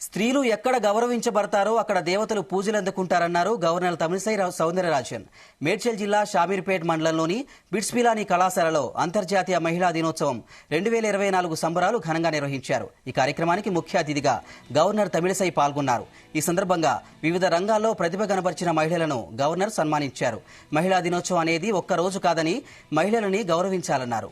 స్త్రీలు ఎక్కడ గౌరవించబడతారో అక్కడ దేవతలు పూజలు అందుకుంటారన్నారు గవర్నర్ తమిళిసై సౌందరరాజన్. మేడ్చల్ జిల్లా షామీర్పేట్ మండలంలోని బిట్స్పిలాని కళాశాలలో అంతర్జాతీయ మహిళా దినోత్సవం 2024 సంబరాలు ఘనంగా నిర్వహించారు. ఈ కార్యక్రమానికి ముఖ్య అతిథిగా గవర్నర్ తమిళిసై పాల్గొన్నారు. ఈ సందర్భంగా వివిధ రంగాల్లో ప్రతిభ కనబర్చిన మహిళలను గవర్నర్ సన్మానించారు. మహిళా దినోత్సవం అనేది ఒక్క రోజు కాదని మహిళలని గౌరవించాలన్నారు.